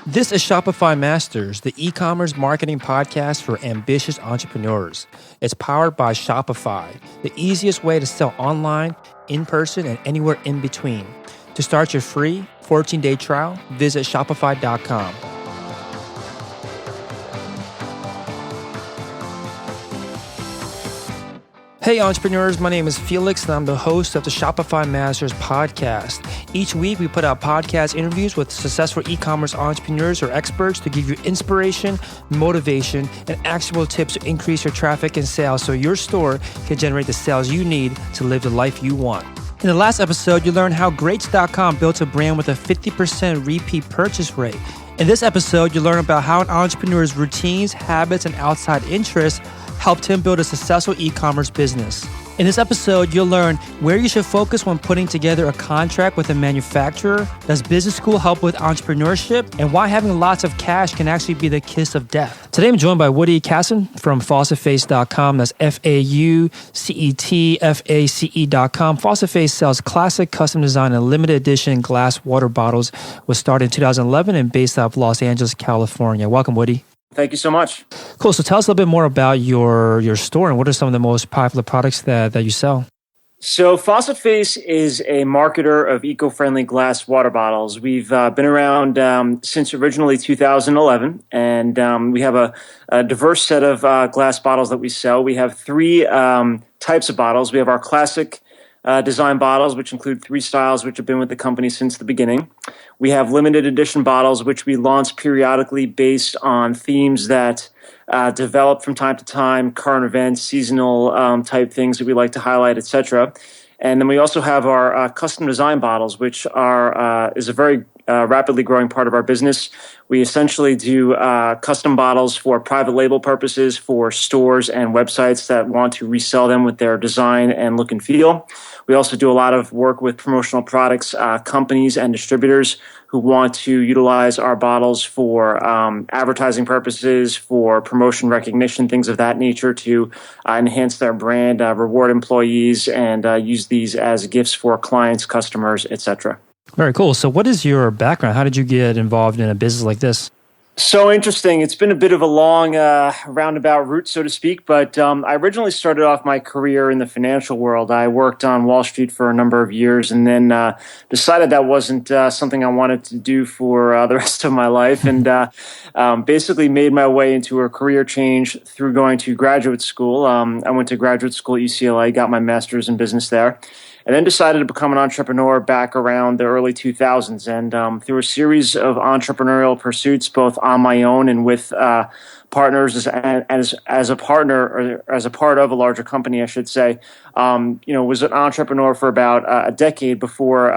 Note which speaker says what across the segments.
Speaker 1: This is Shopify Masters, the e-commerce marketing podcast for ambitious entrepreneurs. It's powered by Shopify, the easiest way to sell online, in person, and anywhere in between. To start your free 14-day trial, visit shopify.com. Hey entrepreneurs, my name is Felix and I'm the host of the Shopify Masters podcast. Each week we put out podcast interviews with successful e-commerce entrepreneurs or experts to give you inspiration, motivation, and actionable tips to increase your traffic and sales so your store can generate the sales you need to live the life you want. In the last episode, you learned how Greats.com built a brand with a 50% repeat purchase rate. In this episode, you learn about how an entrepreneur's routines, habits, and outside interests helped him build a successful e-commerce business. In this episode, you'll learn where you should focus when putting together a contract with a manufacturer, does business school help with entrepreneurship, and why having lots of cash can actually be the kiss of death. Today, I'm joined by Woody Casson from faucetface.com. That's FAUCETFACE.com. Faucetface sells classic, custom design, and limited edition glass water bottles. Was started in 2011 and based out of Los Angeles, California. Welcome, Woody.
Speaker 2: Thank you so much.
Speaker 1: Cool. So tell us a little bit more about your store and what are some of the most popular products that you sell?
Speaker 2: So Faucetface is a marketer of eco-friendly glass water bottles. We've been around since originally 2011, and we have a diverse set of glass bottles that we sell. We have three types of bottles. We have our classic design bottles, which include three styles, which have been with the company since the beginning. We have limited edition bottles, which we launch periodically based on themes that develop from time to time, current events, seasonal type things that we like to highlight, etc. And then we also have our custom design bottles, which is a very rapidly growing part of our business. We essentially do custom bottles for private label purposes for stores and websites that want to resell them with their design and look and feel. We also do a lot of work with promotional products, companies and distributors who want to utilize our bottles for advertising purposes, for promotion recognition, things of that nature to enhance their brand, reward employees, and use these as gifts for clients, customers, etc.
Speaker 1: Very cool. So what is your background? How did you get involved in a business like this?
Speaker 2: So interesting. It's been a bit of a long roundabout route, so to speak, but I originally started off my career in the financial world. I worked on Wall Street for a number of years and then decided that wasn't something I wanted to do for the rest of my life, and basically made my way into a career change through going to graduate school. I went to graduate school at UCLA, got my master's in business there, and then decided to become an entrepreneur back around the early 2000s. And through a series of entrepreneurial pursuits, both on my own and with partners as a partner, or as a part of a larger company, I should say, was an entrepreneur for about a decade before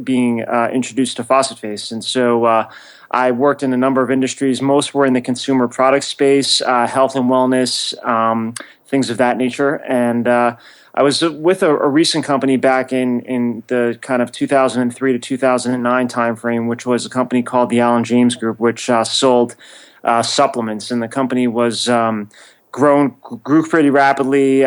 Speaker 2: being introduced to Faucetface. And so I worked in a number of industries. Most were in the consumer product space, health and wellness, things of that nature. And I was with a recent company back in the kind of 2003 to 2009 timeframe, which was a company called the Alan James Group, which sold supplements. And the company was grew pretty rapidly,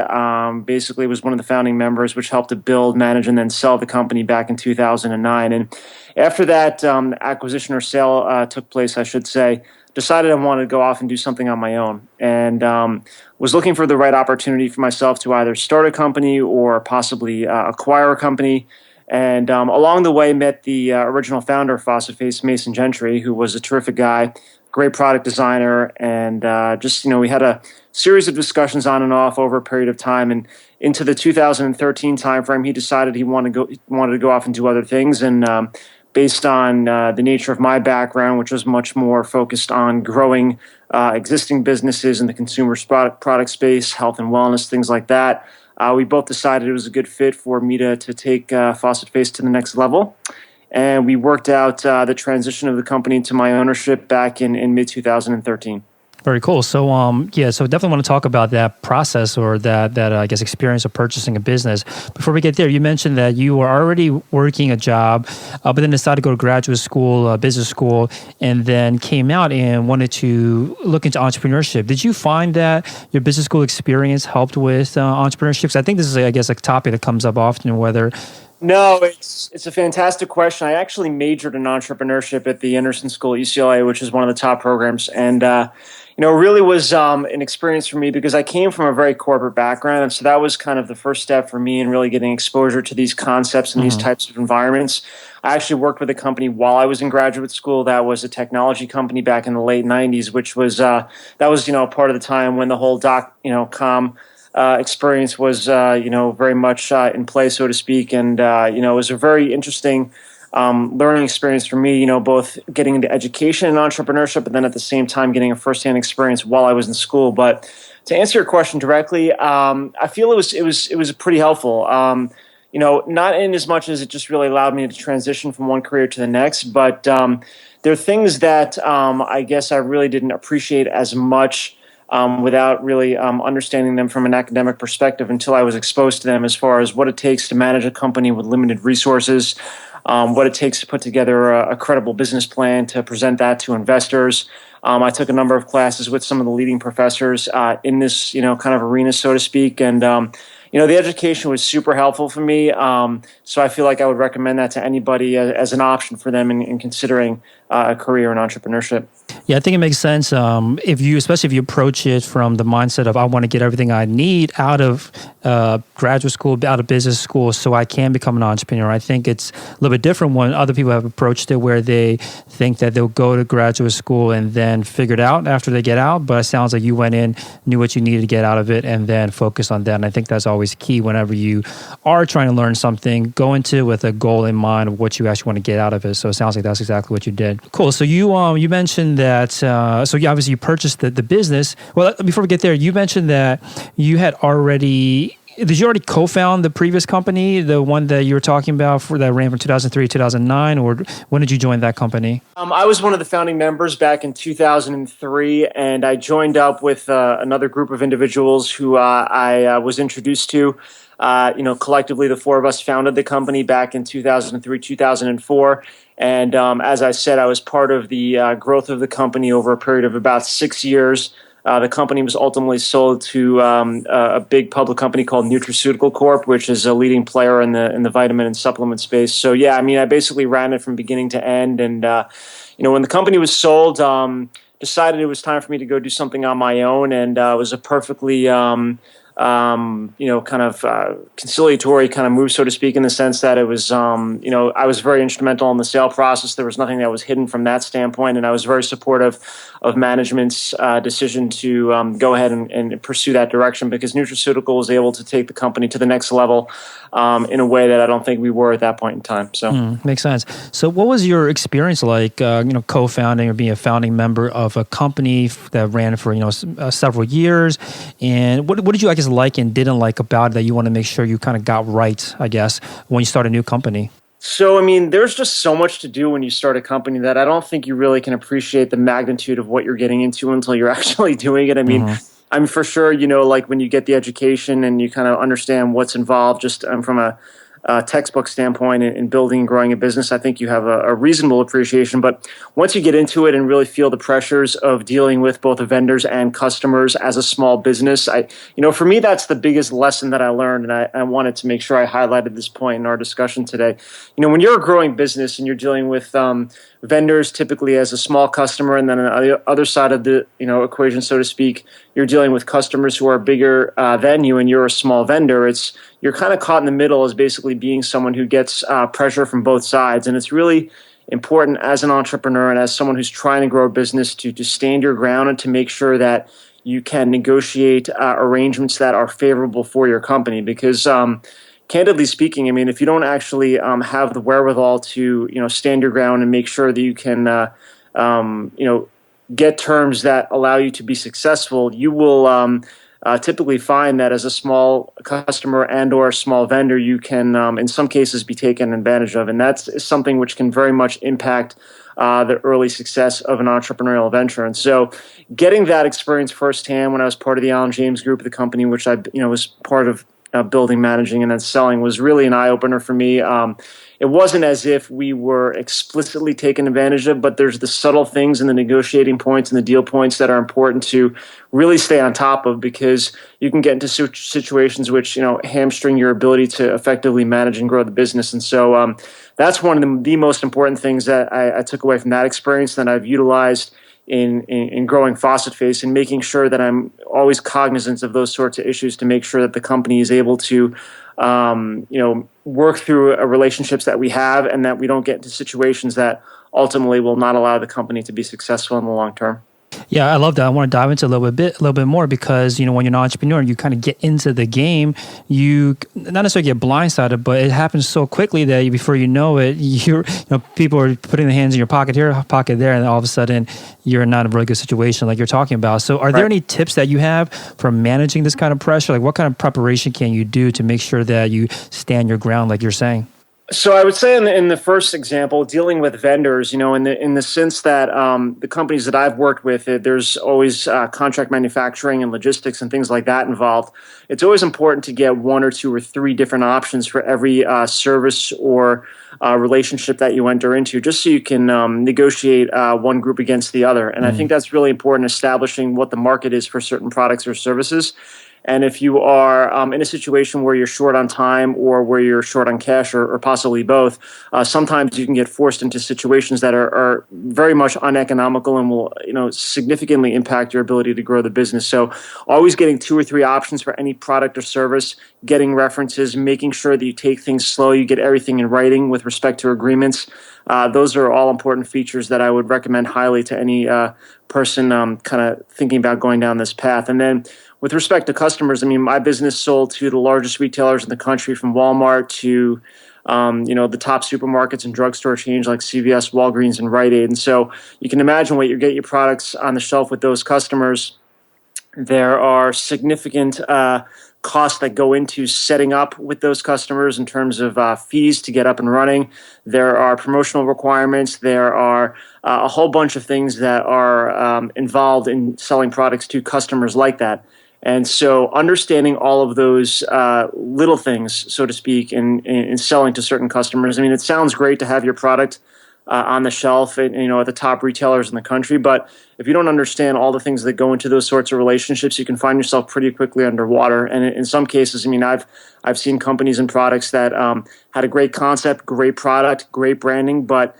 Speaker 2: basically was one of the founding members, which helped to build, manage, and then sell the company back in 2009. And after that acquisition or sale took place, I should say, decided I wanted to go off and do something on my own, and was looking for the right opportunity for myself to either start a company or possibly acquire a company. And along the way, met the original founder of Faucetface, Mason Gentry, who was a terrific guy, great product designer, and we had a series of discussions on and off over a period of time. And into the 2013 timeframe, he decided he wanted to go off and do other things. And based on the nature of my background, which was much more focused on growing existing businesses in the consumer product space, health and wellness, things like that, we both decided it was a good fit for me to take Faucetface to the next level. And we worked out the transition of the company to my ownership back in mid-2013.
Speaker 1: Very cool. So, so definitely want to talk about that process or that I guess experience of purchasing a business. Before we get there, you mentioned that you were already working a job, but then decided to go to graduate school, business school, and then came out and wanted to look into entrepreneurship. Did you find that your business school experience helped with entrepreneurship? 'Cause I think this is, I guess, a topic that comes up often, whether
Speaker 2: No, it's a fantastic question. I actually majored in entrepreneurship at the Anderson School at UCLA, which is one of the top programs, and it really was an experience for me because I came from a very corporate background, and so that was kind of the first step for me in really getting exposure to these concepts and these
Speaker 1: Hmm.
Speaker 2: types of environments. I actually worked with a company while I was in graduate school that was a technology company back in the late '90s, which was that was part of the time when the whole com experience was very much in play, so to speak, and it was a very interesting learning experience for me. Both getting into education and entrepreneurship, but then at the same time getting a firsthand experience while I was in school. But to answer your question directly, I feel it was pretty helpful. Not in as much as it just really allowed me to transition from one career to the next, but there are things that I guess I really didn't appreciate as much without really understanding them from an academic perspective until I was exposed to them, as far as what it takes to manage a company with limited resources, what it takes to put together a credible business plan, to present that to investors. I took a number of classes with some of the leading professors in this, kind of arena, so to speak, and the education was super helpful for me. So I feel like I would recommend that to anybody as an option for them in considering a career in entrepreneurship.
Speaker 1: Yeah, I think it makes sense. Especially if you approach it from the mindset of I want to get everything I need out of graduate school, out of business school, so I can become an entrepreneur. I think it's a little bit different when other people have approached it, where they think that they'll go to graduate school and then figure it out after they get out. But it sounds like you went in, knew what you needed to get out of it, and then focus on that. And I think that's always key whenever you are trying to learn something. Go into it with a goal in mind of what you actually want to get out of it. So it sounds like that's exactly what you did. Cool. So you mentioned that. Obviously you purchased the business. Well, before we get there, you mentioned that you had already. Did you already co-found the previous company, the one that you were talking about that ran from 2003 to 2009, or when did you join that company?
Speaker 2: I was one of the founding members back in 2003, and I joined up with another group of individuals who I was introduced to. Collectively, the four of us founded the company back in 2003, 2004. And as I said, I was part of the growth of the company over a period of about 6 years. The company was ultimately sold to a big public company called Nutraceutical Corp, which is a leading player in the vitamin and supplement space. So yeah, I mean, I basically ran it from beginning to end. And when the company was sold, decided it was time for me to go do something on my own, and it was a perfectly kind of conciliatory kind of move, so to speak, in the sense that it was, I was very instrumental in the sale process. There was nothing that was hidden from that standpoint, and I was very supportive of management's decision to go ahead and pursue that direction, because Nutraceutical was able to take the company to the next level in a way that I don't think we were at that point in time. So
Speaker 1: Makes sense. So what was your experience like, co-founding or being a founding member of a company that ran for, several years? And what did you, I guess, like and didn't like about it that you want to make sure you kind of got right, I guess, when you start a new company?
Speaker 2: So, I mean, there's just so much to do when you start a company that I don't think you really can appreciate the magnitude of what you're getting into until you're actually doing it. I mean,
Speaker 1: Mm-hmm.
Speaker 2: I'm for sure, like when you get the education and you kind of understand what's involved, just from a textbook standpoint in building and growing a business, I think you have a reasonable appreciation. But once you get into it and really feel the pressures of dealing with both the vendors and customers as a small business, for me, that's the biggest lesson that I learned. And I wanted to make sure I highlighted this point in our discussion today. When you're a growing business and you're dealing with vendors typically as a small customer, and then on the other side of the equation, so to speak, you're dealing with customers who are bigger than you, and you're a small vendor. You're kind of caught in the middle as basically being someone who gets pressure from both sides, and it's really important as an entrepreneur and as someone who's trying to grow a business to stand your ground and to make sure that you can negotiate arrangements that are favorable for your company, because candidly speaking, I mean, if you don't actually have the wherewithal to stand your ground and make sure that you can get terms that allow you to be successful, you will typically find that as a small customer and or a small vendor, you can in some cases be taken advantage of, and that's something which can very much impact the early success of an entrepreneurial venture. And so getting that experience firsthand when I was part of the Alan James Group, the company which I was part of building, managing, and then selling, was really an eye-opener for me. it wasn't as if we were explicitly taken advantage of, but there's the subtle things and the negotiating points and the deal points that are important to really stay on top of, because you can get into situations which hamstring your ability to effectively manage and grow the business. And so that's one of the most important things that I took away from that experience that I've utilized in growing Faucet Face, and making sure that I'm always cognizant of those sorts of issues to make sure that the company is able to work through relationships that we have, and that we don't get into situations that ultimately will not allow the company to be successful in the long term.
Speaker 1: Yeah, I love that. I want to dive into a little bit more, because when you're an entrepreneur, you kind of get into the game. You not necessarily get blindsided, but it happens so quickly that before you know it, people are putting their hands in your pocket here, pocket there, and all of a sudden you're not in a really good situation, like you're talking about. So, are there any tips that you have for managing this kind of pressure? Like, what kind of preparation can you do to make sure that you stand your ground, like you're saying?
Speaker 2: So I would say in the first example, dealing with vendors, in the sense that the companies that I've worked with, there's always contract manufacturing and logistics and things like that involved. It's always important to get one or two or three different options for every service or relationship that you enter into, just so you can negotiate one group against the other. And I think that's really important, establishing what the market is for certain products or services. And if you are in a situation where you're short on time, or where you're short on cash, or possibly both, sometimes you can get forced into situations that are very much uneconomical and will significantly impact your ability to grow the business. So always getting two or three options for any product or service, getting references, making sure that you take things slow, you get everything in writing with respect to agreements. Those are all important features that I would recommend highly to any person kind of thinking about going down this path. And then with respect to customers, my business sold to the largest retailers in the country, from Walmart to the top supermarkets and drugstore chains like CVS, Walgreens, and Rite Aid. And so you can imagine when you get your products on the shelf with those customers, there are significant costs that go into setting up with those customers in terms of fees to get up and running. There are promotional requirements. There are a whole bunch of things that are involved in selling products to customers like that. And so understanding all of those little things, so to speak, in selling to certain customers. It sounds great to have your product on the shelf at the top retailers in the country, but if you don't understand all the things that go into those sorts of relationships, you can find yourself pretty quickly underwater. And in some cases, I've seen companies and products that had a great concept, great product, great branding, but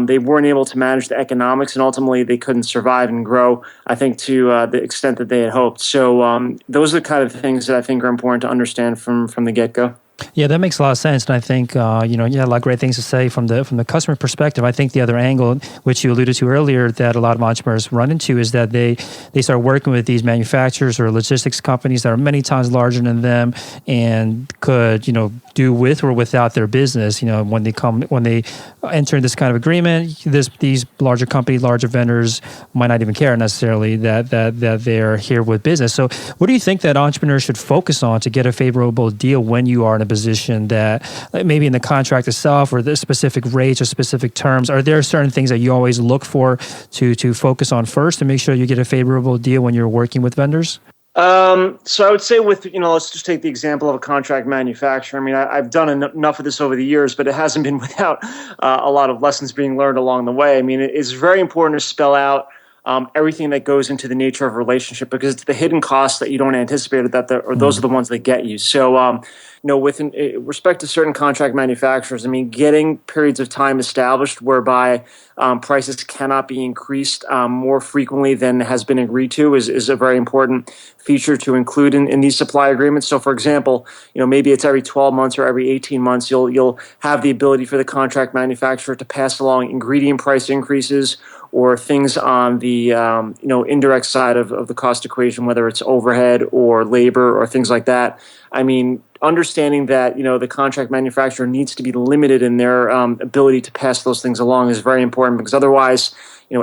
Speaker 2: they weren't able to manage the economics, and ultimately they couldn't survive and grow, I think, to the extent that they had hoped. So those are the kind of things that I think are important to understand from the get-go.
Speaker 1: Yeah, that makes a lot of sense, and I think you had a lot of great things to say from the customer perspective. I think the other angle, which you alluded to earlier, that a lot of entrepreneurs run into, is that they start working with these manufacturers or logistics companies that are many times larger than them, and could do with or without their business. When they enter this kind of agreement, these larger companies, larger vendors might not even care necessarily that they're here with business. So, what do you think that entrepreneurs should focus on to get a favorable deal when you are in a position that, maybe in the contract itself or the specific rates or specific terms? Are there certain things that you always look for to focus on first to make sure you get a favorable deal when you're working with vendors?
Speaker 2: So I would say let's just take the example of a contract manufacturer. I've done enough of this over the years, but it hasn't been without a lot of lessons being learned along the way. It's very important to spell out everything that goes into the nature of a relationship, because it's the hidden costs that you don't anticipate those are the ones that get you. So, with respect to certain contract manufacturers, getting periods of time established whereby prices cannot be increased more frequently than has been agreed to is a very important feature to include in these supply agreements. So, for example, maybe it's every 12 months or every 18 months, you'll have the ability for the contract manufacturer to pass along ingredient price increases, or things on the indirect side of the cost equation, whether it's overhead or labor or things like that. Understanding that the contract manufacturer needs to be limited in their ability to pass those things along is very important, because otherwise,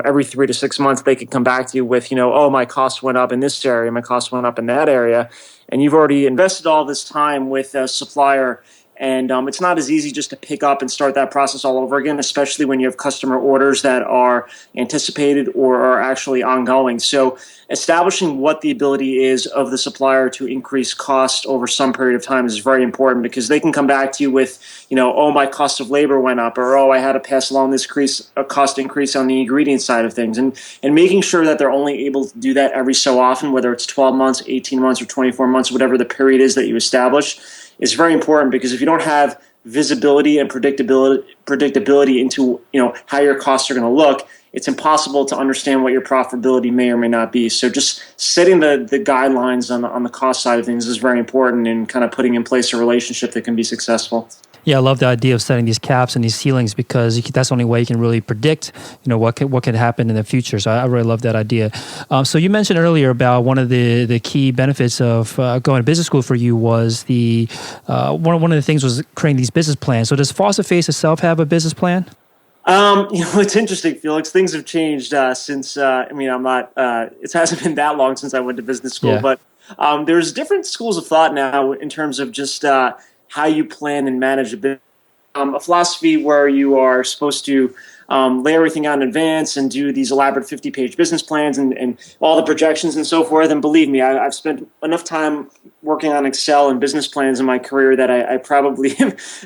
Speaker 2: every 3 to 6 months they could come back to you with, oh, my costs went up in this area, my costs went up in that area, and you've already invested all this time with a supplier, And it's not as easy just to pick up and start that process all over again, especially when you have customer orders that are anticipated or are actually ongoing. So establishing what the ability is of the supplier to increase cost over some period of time is very important, because they can come back to you with, oh, my cost of labor went up, or, oh, I had to pass along this cost increase on the ingredient side of things. And making sure that they're only able to do that every so often, whether it's 12 months, 18 months, or 24 months, whatever the period is that you establish, is very important. Because if you don't have visibility and predictability into how your costs are going to look, it's impossible to understand what your profitability may or may not be. So just setting the guidelines on the cost side of things is very important, and kind of putting in place a relationship that can be successful.
Speaker 1: Yeah, I love the idea of setting these caps and these ceilings, because that's the only way you can really predict, what could happen in the future. So I really love that idea. So you mentioned earlier about one of the key benefits of going to business school for you was one of the things was creating these business plans. So does Face itself have a business plan?
Speaker 2: It's interesting, Felix. Things have changed since. I'm not. It hasn't been that long since I went to business school,
Speaker 1: Yeah.
Speaker 2: but there's different schools of thought now in terms of just how you plan and manage a business. A philosophy where you are supposed to lay everything out in advance and do these elaborate 50-page business plans and all the projections and so forth. And believe me, I've spent enough time working on Excel and business plans in my career that I probably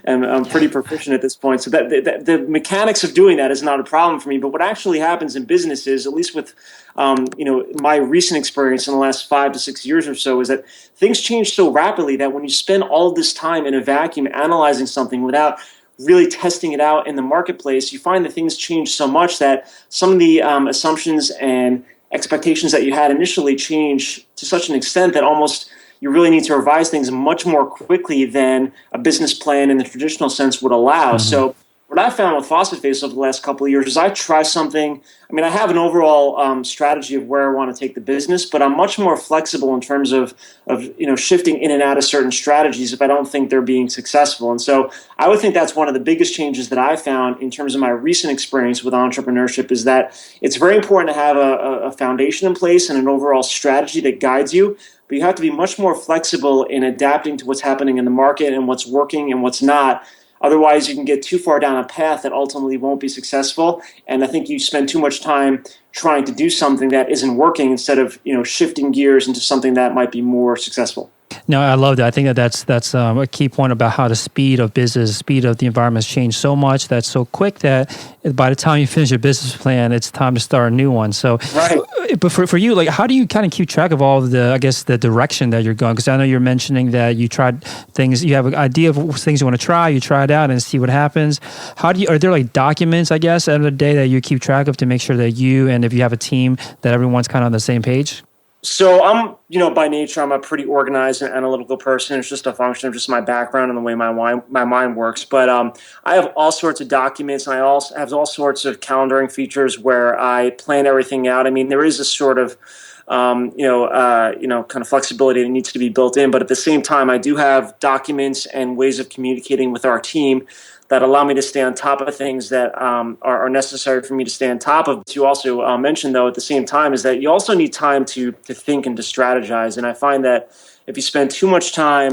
Speaker 2: am pretty proficient at this point. So that the mechanics of doing that is not a problem for me. But what actually happens in business is, at least with my recent experience in the last 5 to 6 years or so, is that things change so rapidly that when you spend all of this time in a vacuum analyzing something without really testing it out in the marketplace, you find that things change so much that some of the assumptions and expectations that you had initially change to such an extent that almost you really need to revise things much more quickly than a business plan in the traditional sense would allow. Mm-hmm. So what I found with Face over the last couple of years is I try something. I have an overall strategy of where I want to take the business, but I'm much more flexible in terms of shifting in and out of certain strategies if I don't think they're being successful. And so I would think that's one of the biggest changes that I found in terms of my recent experience with entrepreneurship, is that it's very important to have a foundation in place and an overall strategy that guides you. But you have to be much more flexible in adapting to what's happening in the market and what's working and what's not. Otherwise, you can get too far down a path that ultimately won't be successful. And I think you spend too much time trying to do something that isn't working instead of shifting gears into something that might be more successful.
Speaker 1: No, I love that. I think that's a key point about how the speed of business, speed of the environment has changed so much, that's so quick that by the time you finish your business plan, it's time to start a new one. So, right. But for you, how do you kind of keep track of all of the direction that you're going? Because I know you're mentioning that you tried things, you have an idea of things you want to try, you try it out and see what happens. Are there documents, I guess, at the end of the day that you keep track of to make sure that you, and if you have a team, that everyone's kind of on the same page?
Speaker 2: So I'm, by nature, I'm a pretty organized and analytical person. It's just a function of just my background and the way my mind works. But I have all sorts of documents, and I also have all sorts of calendaring features where I plan everything out. There is a sort of kind of flexibility that needs to be built in. But at the same time, I do have documents and ways of communicating with our team that allow me to stay on top of things that are necessary for me to stay on top of. You also mentioned, though, at the same time, is that you also need time to think and to strategize. And I find that if you spend too much time,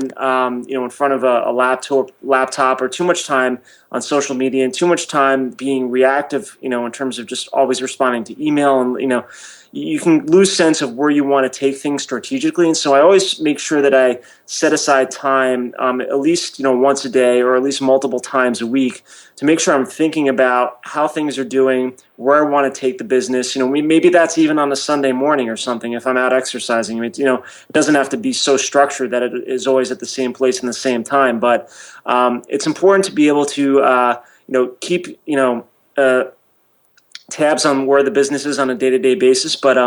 Speaker 2: in front of a laptop, or too much time on social media, and too much time being reactive, in terms of just always responding to email, and you can lose sense of where you want to take things strategically. And so I always make sure that I set aside time, at least once a day, or at least multiple times a week, to make sure I'm thinking about how things are doing, where I want to take the business. Maybe that's even on a Sunday morning or something if I'm out exercising. It doesn't have to be so structured that it is always at the same place and the same time. But it's important to be able to keep tabs on where the business is on a day-to-day basis. But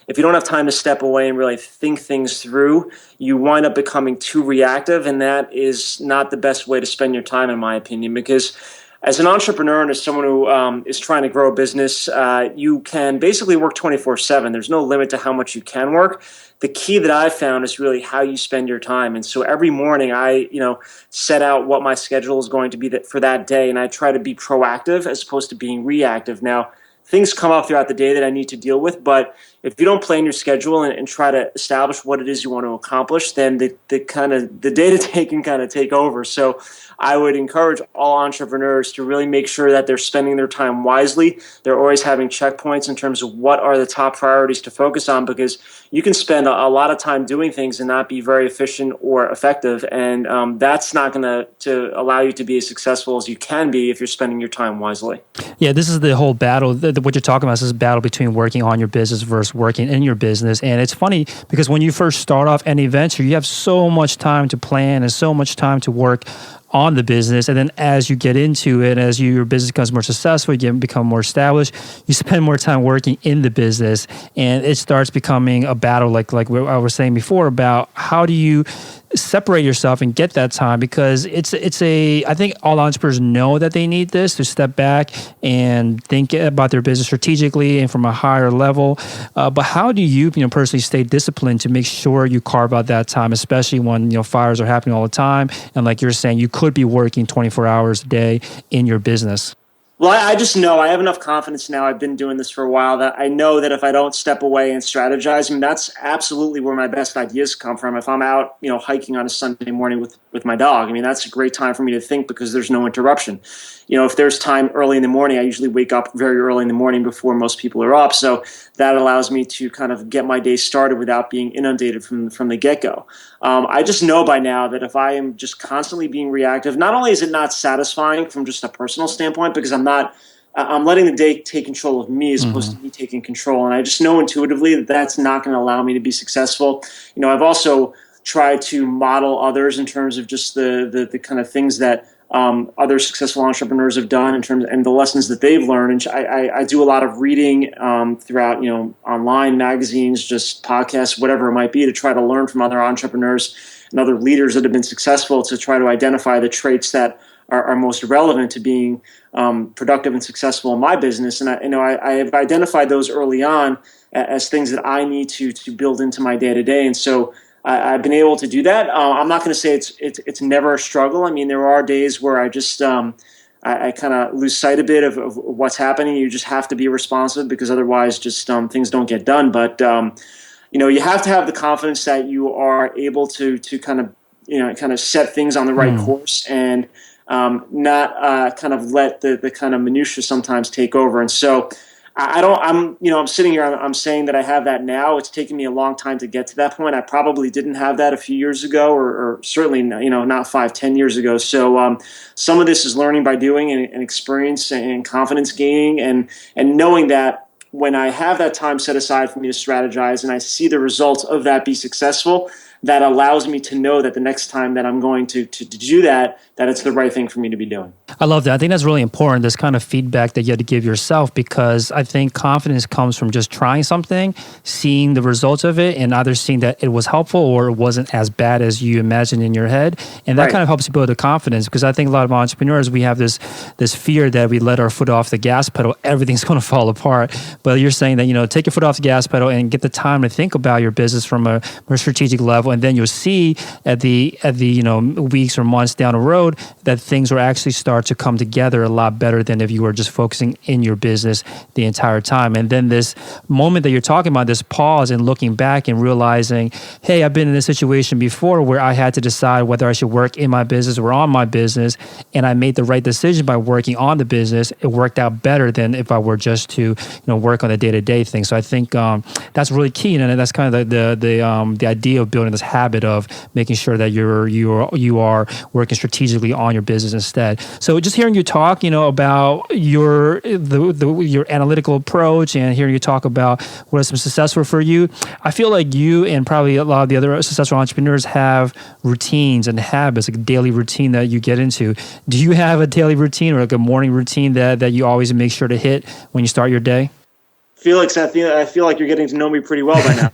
Speaker 2: if you don't have time to step away and really think things through, you wind up becoming too reactive, and that is not the best way to spend your time, in my opinion. Because as an entrepreneur and as someone who is trying to grow a business, you can basically work 24/7. There's no limit to how much you can work. The key that I've found is really how you spend your time. And so every morning I, set out what my schedule is going to be for that day, and I try to be proactive as opposed to being reactive. Now, things come up throughout the day that I need to deal with. But if you don't plan your schedule and try to establish what it is you want to accomplish, then the day-to-day can kind of take over. So I would encourage all entrepreneurs to really make sure that they're spending their time wisely. They're always having checkpoints in terms of what are the top priorities to focus on, because you can spend a lot of time doing things and not be very efficient or effective. And that's not going to allow you to be as successful as you can be if you're spending your time wisely.
Speaker 1: Yeah, this is the whole battle. What you're talking about is this battle between working on your business versus working in your business. And it's funny because when you first start off any venture, you have so much time to plan and so much time to work on the business. And then as you get into it, as your business becomes more successful, you become more established, you spend more time working in the business, and it starts becoming a battle like I was saying before about how do you separate yourself and get that time, because I think all entrepreneurs know that they need this to step back and think about their business strategically and from a higher level. But how do you personally stay disciplined to make sure you carve out that time, especially when fires are happening all the time, and like you're saying, you could be working 24 hours a day in your business?
Speaker 2: Well, I just know I have enough confidence now. I've been doing this for a while that I know that if I don't step away and strategize, that's absolutely where my best ideas come from. If I'm out, hiking on a Sunday morning with my dog, that's a great time for me to think because there's no interruption. If there's time early in the morning, I usually wake up very early in the morning before most people are up. So that allows me to kind of get my day started without being inundated from the get-go. I just know by now that if I am just constantly being reactive, not only is it not satisfying from just a personal standpoint, because I'm letting the day take control of me as opposed to me taking control. And I just know intuitively that that's not going to allow me to be successful. I've also tried to model others in terms of just the kind of things that other successful entrepreneurs have done and the lessons that they've learned. And I do a lot of reading throughout, online magazines, just podcasts, whatever it might be, to try to learn from other entrepreneurs and other leaders that have been successful to try to identify the traits that are most relevant to being productive and successful in my business. And I have identified those early on as things that I need to build into my day-to-day. And so I've been able to do that. I'm not going to say it's never a struggle. There are days where I just I kind of lose sight a bit of what's happening. You just have to be responsive because otherwise just things don't get done. But you have to have the confidence that you are able to kind of set things on the right course and not kind of let the kind of minutia sometimes take over. And so I'm sitting here, I'm saying that I have that now. It's taken me a long time to get to that point. I probably didn't have that a few years ago, or certainly, not 5-10 years ago. So some of this is learning by doing and experience and confidence gaining and knowing that when I have that time set aside for me to strategize and I see the results of that be successful, that allows me to know that the next time that I'm going to do that it's the right thing for me to be doing.
Speaker 1: I love that. I think that's really important, this kind of feedback that you have to give yourself, because I think confidence comes from just trying something, seeing the results of it, and either seeing that it was helpful or it wasn't as bad as you imagined in your head. And that kind of helps you build the confidence, because I think a lot of entrepreneurs, we have this fear that we let our foot off the gas pedal, everything's going to fall apart. But you're saying that, take your foot off the gas pedal and get the time to think about your business from a more strategic level. And then you'll see at the weeks or months down the road that things will actually start to come together a lot better than if you were just focusing in your business the entire time. And then this moment that you're talking about, this pause and looking back and realizing, hey, I've been in this situation before where I had to decide whether I should work in my business or on my business, and I made the right decision by working on the business. It worked out better than if I were just to work on the day-to-day thing. So I think that's really key, and that's kind of the idea of building this habit of making sure that you are working strategically on your business instead. So just hearing you talk, about your analytical approach, and hearing you talk about what has been successful for you, I feel like you and probably a lot of the other successful entrepreneurs have routines and habits, like a daily routine that you get into. Do you have a daily routine or like a morning routine that you always make sure to hit when you start your day?
Speaker 2: Felix, I feel like you're getting to know me pretty well by now.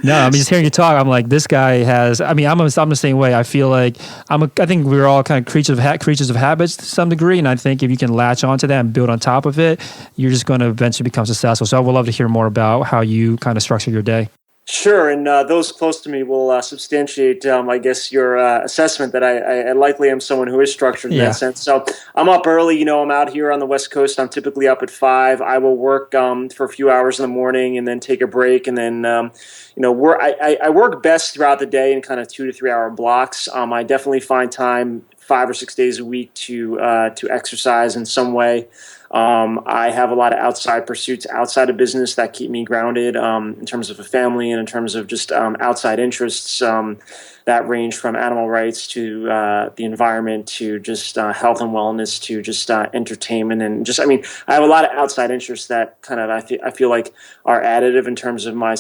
Speaker 1: No, just hearing you talk, I'm like, this guy has. I'm the same way. I feel like I think we're all kind of creatures of habits to some degree, and I think if you can latch onto that and build on top of it, you're just going to eventually become successful. So I would love to hear more about how you kind of structure your day.
Speaker 2: Sure, and those close to me will substantiate, I guess, your assessment that I likely am someone who is structured in that
Speaker 1: Yeah.
Speaker 2: sense. So I'm up early. I'm out here on the West Coast. I'm typically up at 5. I will work for a few hours in the morning and then take a break, and then I work best throughout the day in kind of 2 to 3 hour blocks. I definitely find time 5 or 6 days a week to exercise in some way. I have a lot of outside pursuits outside of business that keep me grounded in terms of a family and in terms of just outside interests that range from animal rights to the environment to just health and wellness to just entertainment and just I have a lot of outside interests that kind of I feel like are additive in terms of my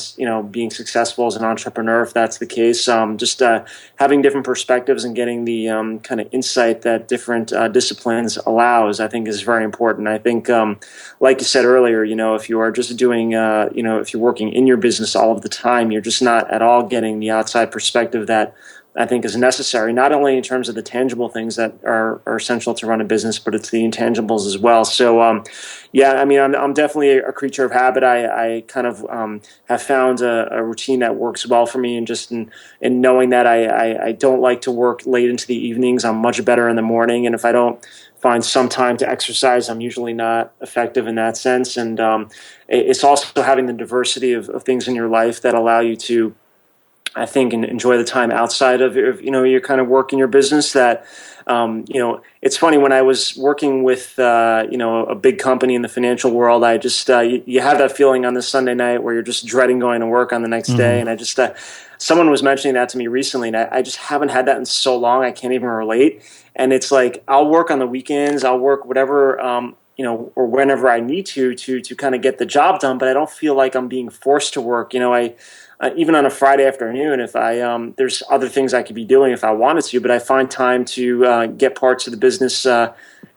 Speaker 2: being successful as an entrepreneur if that's the case. Just having different perspectives and getting the kind of insight that different disciplines allows, I think, is very important. I think, like you said earlier, if you are just doing, if you're working in your business all of the time, you're just not at all getting the outside perspective that I think is necessary, not only in terms of the tangible things that are essential to run a business, but it's the intangibles as well. So, I'm definitely a creature of habit. I kind of have found a routine that works well for me, and just in knowing that I don't like to work late into the evenings. I'm much better in the morning, and if I don't find some time to exercise, I'm usually not effective in that sense. And it's also having the diversity of things in your life that allow you to, I think, and enjoy the time outside of your kind of work in your business. That it's funny, when I was working with a big company in the financial world, I just you have that feeling on this Sunday night where you're just dreading going to work on the next day. And I just someone was mentioning that to me recently, and I just haven't had that in so long. I can't even relate. And it's like I'll work on the weekends, I'll work whatever or whenever I need to kind of get the job done, but I don't feel like I'm being forced to work. Even on a Friday afternoon, if there's other things I could be doing if I wanted to, but I find time to get parts of the business or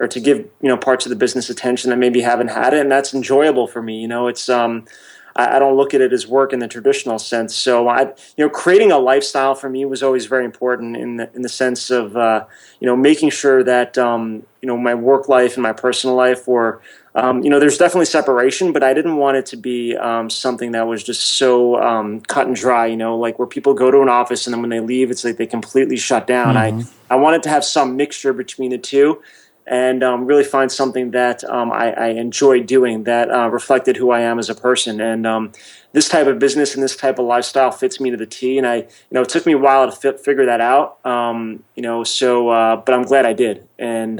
Speaker 2: to give parts of the business attention that maybe haven't had it, and that's enjoyable for me. It's I don't look at it as work in the traditional sense. So creating a lifestyle for me was always very important in the sense of making sure that my work life and my personal life were. There's definitely separation, but I didn't want it to be something that was just so cut and dry, like where people go to an office and then when they leave, it's like they completely shut down. I wanted to have some mixture between the two and really find something that I enjoyed doing that reflected who I am as a person. And this type of business and this type of lifestyle fits me to the T. And it took me a while to figure that out. But I'm glad I did. And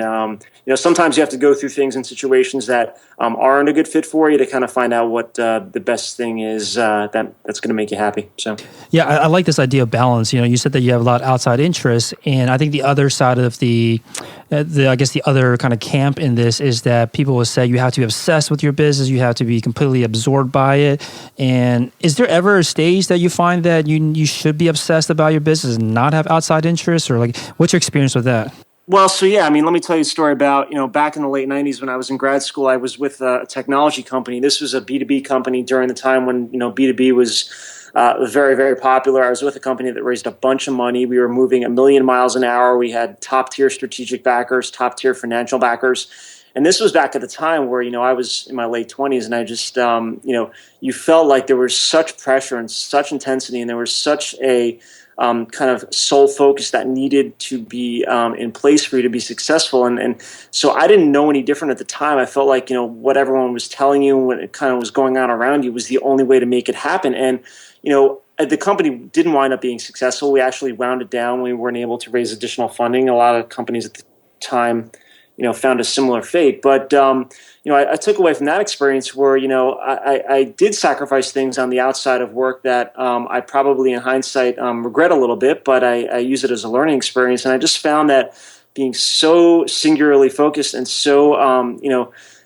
Speaker 2: sometimes you have to go through things and situations that aren't a good fit for you to kind of find out what the best thing is that's going to make you happy. So
Speaker 1: Yeah, I like this idea of balance. You said that you have a lot of outside interests, and I think the other side of the other kind of camp in this is that people will say you have to be obsessed with your business, you have to be completely absorbed by it. And is there ever a stage that you find that you should be obsessed about your business and not have outside interests, or like what's your experience with that?
Speaker 2: Well, so yeah, let me tell you a story about, back in the late 90s when I was in grad school, I was with a technology company. This was a B2B company during the time when, B2B was very, very popular. I was with a company that raised a bunch of money. We were moving 1,000,000 miles an hour. We had top tier strategic backers, top tier financial backers. And this was back at the time where, I was in my late 20s, and I just, you felt like there was such pressure and such intensity, and there was such a kind of sole focus that needed to be in place for you to be successful. And so I didn't know any different at the time. I felt like, what everyone was telling you, what it kind of was going on around you was the only way to make it happen. And, the company didn't wind up being successful. We actually wound it down. We weren't able to raise additional funding. A lot of companies at the time, found a similar fate. But, I took away from that experience where, I did sacrifice things on the outside of work that I probably in hindsight regret a little bit, but I use it as a learning experience. And I just found that being so singularly focused and so,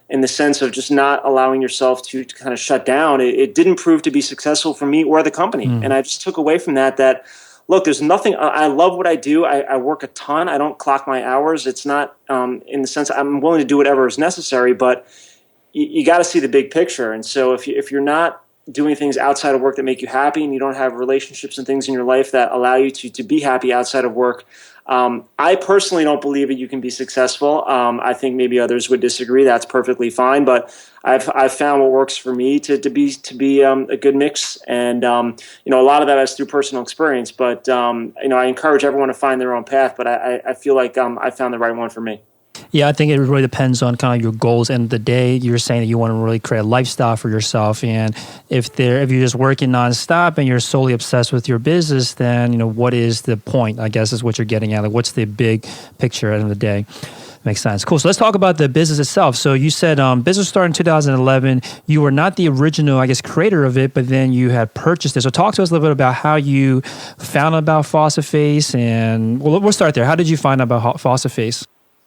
Speaker 2: in the sense of just not allowing yourself to kind of shut down, it didn't prove to be successful for me or the company. And I just took away from that, look, there's nothing. I love what I do. I work a ton. I don't clock my hours. It's not in the sense I'm willing to do whatever is necessary, but you got to see the big picture. And so if you're not doing things outside of work that make you happy, and you don't have relationships and things in your life that allow you to be happy outside of work, I personally don't believe that you can be successful. I think maybe others would disagree. That's perfectly fine, but I've found what works for me to be a good mix, and a lot of that is through personal experience. But I encourage everyone to find their own path. But I feel like I found the right one for me.
Speaker 1: Yeah, I think it really depends on kind of your goals. End of the day, you're saying that you want to really create a lifestyle for yourself, and if you're just working nonstop and you're solely obsessed with your business, then what is the point? I guess is what you're getting at. Like, what's the big picture at the end of the day? Makes sense. Cool. So let's talk about the business itself. So you said business started in 2011. You were not the original, I guess, creator of it, but then you had purchased it. So talk to us a little bit about how you found out about FaucetFace, and we'll start there. How did you find out about FaucetFace?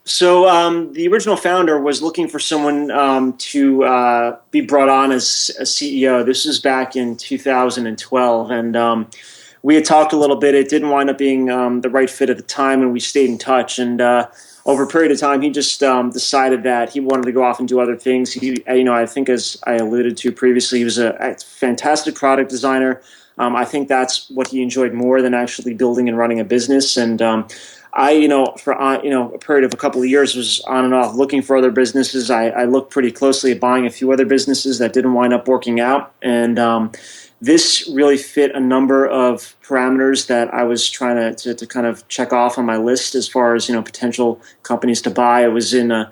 Speaker 2: So the original founder was looking for someone to be brought on as a CEO. This was back in 2012, and we had talked a little bit. It didn't wind up being the right fit at the time, and we stayed in touch. And over a period of time, he just decided that he wanted to go off and do other things. I think, as I alluded to previously, he was a fantastic product designer. I think that's what he enjoyed more than actually building and running a business. And for a period of a couple of years, was on and off looking for other businesses. I looked pretty closely at buying a few other businesses that didn't wind up working out, and this really fit a number of parameters that I was trying to kind of check off on my list as far as potential companies to buy. It was in a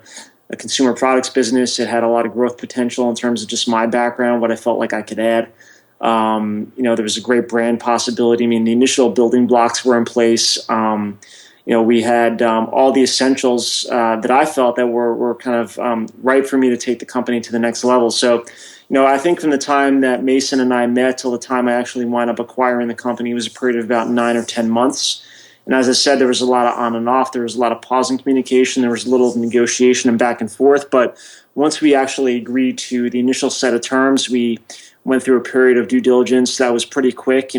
Speaker 2: consumer products business. It had a lot of growth potential in terms of just my background, what I felt like I could add. There was a great brand possibility. I mean, the initial building blocks were in place. We had all the essentials that I felt that were kind of right for me to take the company to the next level. So, I think from the time that Mason and I met till the time I actually wound up acquiring the company, it was a period of about 9 or 10 months. And as I said, there was a lot of on and off. There was a lot of pause in communication. There was a little negotiation and back and forth. But once we actually agreed to the initial set of terms, we went through a period of due diligence that was pretty quick.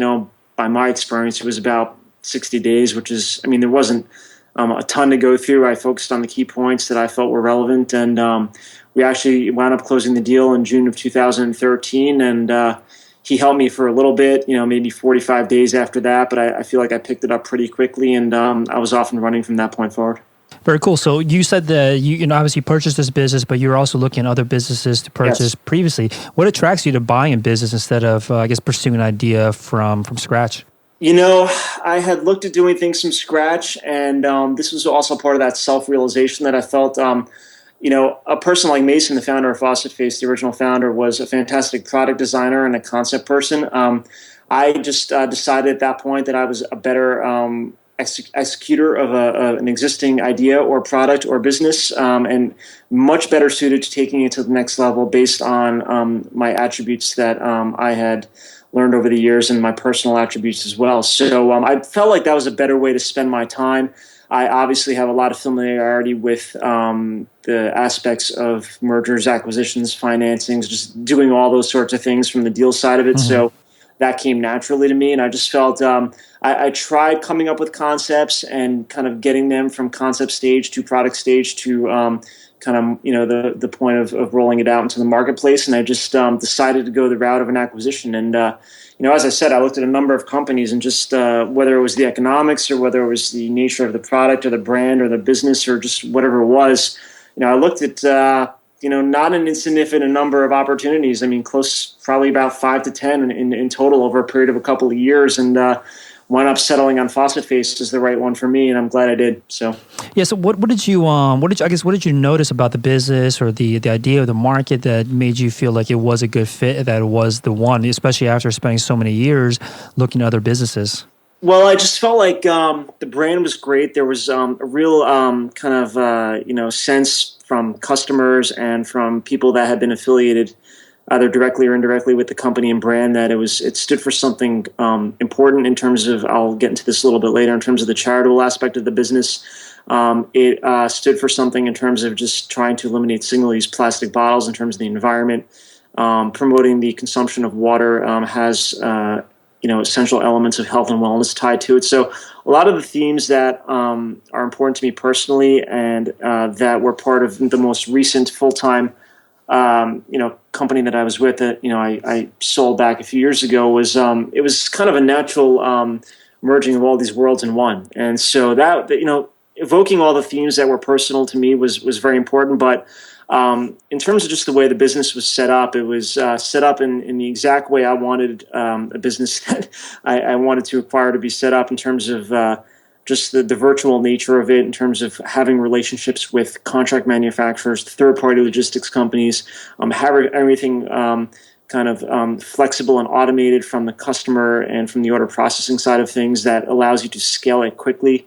Speaker 2: By my experience, it was about 60 days, which is, there wasn't a ton to go through. I focused on the key points that I felt were relevant, and we actually wound up closing the deal in June of 2013, and he helped me for a little bit, maybe 45 days after that, but I feel like I picked it up pretty quickly, and I was off and running from that point forward.
Speaker 1: Very cool. So you said that you obviously purchased this business, but you're also looking at other businesses to purchase previously. What attracts you to buying a business instead of, pursuing an idea from scratch?
Speaker 2: I had looked at doing things from scratch, and this was also part of that self-realization that I felt. A person like Mason, the founder of FaucetFace, the original founder, was a fantastic product designer and a concept person. I just decided at that point that I was a better executor of an existing idea or product or business, and much better suited to taking it to the next level based on my attributes that I had learned over the years and my personal attributes as well. So I felt like that was a better way to spend my time. I obviously have a lot of familiarity with the aspects of mergers, acquisitions, financings, just doing all those sorts of things from the deal side of it. Mm-hmm. So that came naturally to me, and I just felt I tried coming up with concepts and kind of getting them from concept stage to product stage to the point of rolling it out into the marketplace, and I just decided to go the route of an acquisition. And as I said, I looked at a number of companies, and just whether it was the economics or whether it was the nature of the product or the brand or the business or just whatever it was, I looked at not an insignificant number of opportunities. Close, probably about 5 to 10 in total over a period of a couple of years, and wound up settling on FaucetFace as the right one for me, and I'm glad I did. So
Speaker 1: yeah. So what did you notice about the business or the idea of the market that made you feel like it was a good fit, that it was the one, especially after spending so many years looking at other businesses?
Speaker 2: Well, I just felt like the brand was great. There was a real sense from customers and from people that had been affiliated either directly or indirectly with the company and brand that it stood for something important in terms of, I'll get into this a little bit later, in terms of the charitable aspect of the business. It stood for something in terms of just trying to eliminate single-use plastic bottles in terms of the environment. Promoting the consumption of water has essential elements of health and wellness tied to it. So a lot of the themes that are important to me personally and that were part of the most recent full-time company that I was with that, I sold back a few years ago was, it was kind of a natural merging of all these worlds in one. And so evoking all the themes that were personal to me was very important. But in terms of just the way the business was set up, it was set up in the exact way I wanted a business that I wanted to acquire to be set up, in terms of just the virtual nature of it, in terms of having relationships with contract manufacturers, third-party logistics companies, having everything flexible and automated from the customer and from the order processing side of things that allows you to scale it quickly.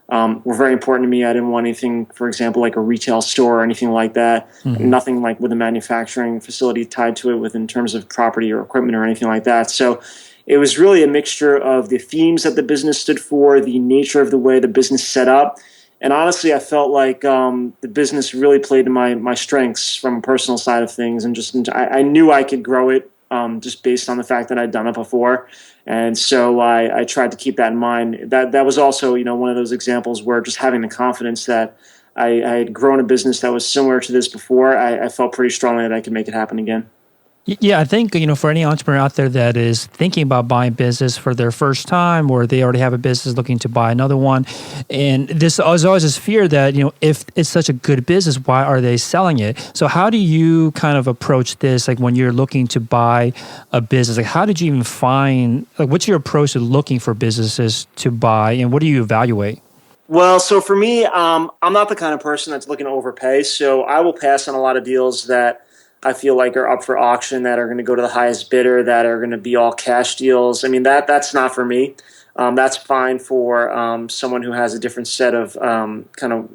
Speaker 2: Were very important to me. I didn't want anything, for example, like a retail store or anything like that. Mm-hmm. Nothing like with a manufacturing facility tied to it in terms of property or equipment or anything like that. So it was really a mixture of the themes that the business stood for, the nature of the way the business set up. And honestly, I felt like the business really played to my strengths from a personal side of things. And I knew I could grow it just based on the fact that I'd done it before. And so I tried to keep that in mind. That was also, one of those examples where just having the confidence that I had grown a business that was similar to this before, I felt pretty strongly that I could make it happen again.
Speaker 1: Yeah, I think, for any entrepreneur out there that is thinking about buying business for their first time, or they already have a business looking to buy another one, and there's always this fear that, if it's such a good business, why are they selling it? So how do you kind of approach this, like when you're looking to buy a business? Like, how did you even find, like, what's your approach to looking for businesses to buy, and what do you evaluate?
Speaker 2: Well, so for me, I'm not the kind of person that's looking to overpay, so I will pass on a lot of deals that I feel like are up for auction, that are going to go to the highest bidder, that are going to be all cash deals. I mean, that's not for me. That's fine for someone who has a different set of kind of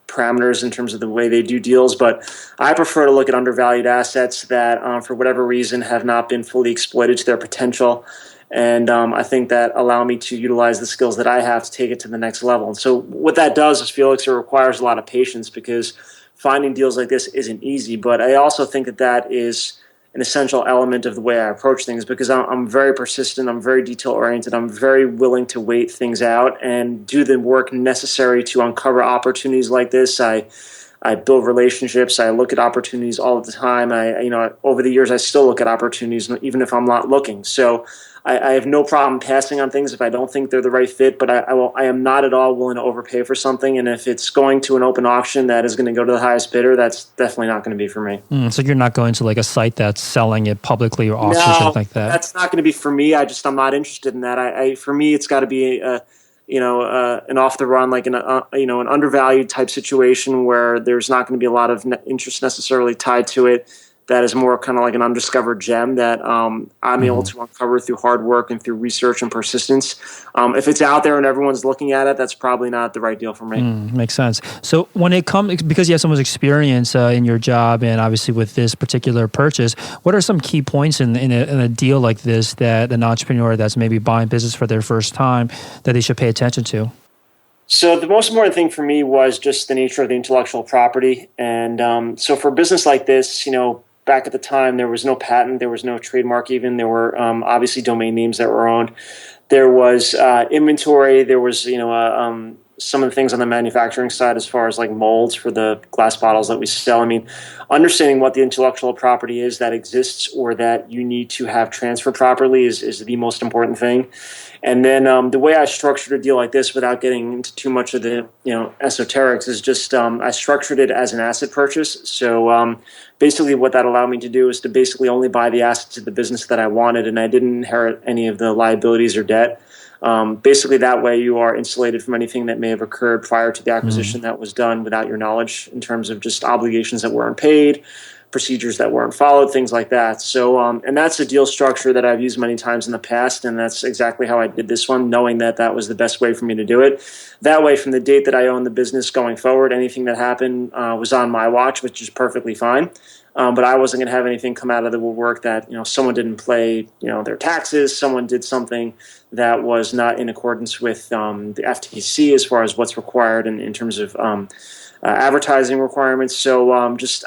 Speaker 2: parameters in terms of the way they do deals. But I prefer to look at undervalued assets that, for whatever reason, have not been fully exploited to their potential. And I think that allow me to utilize the skills that I have to take it to the next level. And so what that does is, Felix, it requires a lot of patience, because finding deals like this isn't easy. But I also think that is an essential element of the way I approach things, because I'm very persistent, I'm very detail-oriented, I'm very willing to wait things out and do the work necessary to uncover opportunities like this. I build relationships. I look at opportunities all the time. Over the years, I still look at opportunities, even if I'm not looking. So I have no problem passing on things if I don't think they're the right fit, but I am not at all willing to overpay for something. And if it's going to an open auction that is going to go to the highest bidder, that's definitely not going to be for me.
Speaker 1: So you're not going to like a site that's selling it publicly or auction or something like that?
Speaker 2: That's not going to be for me. I'm not interested in that. For me, it's got to be an off the run, like an undervalued type situation where there's not going to be a lot of interest necessarily tied to it. That is more kind of like an undiscovered gem that I'm able to uncover through hard work and through research and persistence. If it's out there and everyone's looking at it, that's probably not the right deal for me.
Speaker 1: Makes sense. So when it comes, because you have so much experience in your job and obviously with this particular purchase, what are some key points in a deal like this that an entrepreneur that's maybe buying business for their first time that they should pay attention to?
Speaker 2: So the most important thing for me was just the nature of the intellectual property. And so for a business like this, back at the time, there was no patent, there was no trademark even. There were obviously domain names that were owned. There was inventory. There was, some of the things on the manufacturing side as far as like molds for the glass bottles that we sell. I mean, understanding what the intellectual property is that exists or that you need to have transferred properly is the most important thing. And then the way I structured a deal like this, without getting into too much of the esoterics, is just I structured it as an asset purchase. So basically what that allowed me to do is to basically only buy the assets of the business that I wanted, and I didn't inherit any of the liabilities or debt. Basically, that way you are insulated from anything that may have occurred prior to the acquisition that was done without your knowledge, in terms of just obligations that weren't paid, procedures that weren't followed, things like that. So, and that's a deal structure that I've used many times in the past, and that's exactly how I did this one, knowing that was the best way for me to do it. That way, from the date that I owned the business going forward, anything that happened was on my watch, which is perfectly fine. But I wasn't going to have anything come out of the woodwork that, someone didn't pay, their taxes, someone did something that was not in accordance with the FTC as far as what's required in terms of advertising requirements. So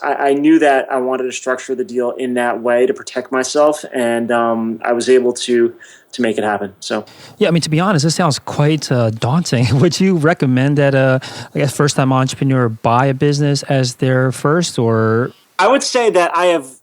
Speaker 2: I knew that I wanted to structure the deal in that way to protect myself, and I was able to make it happen. So
Speaker 1: yeah, I mean, to be honest, this sounds quite daunting. Would you recommend that first-time entrepreneur buy a business as their first, or
Speaker 2: I would say that I have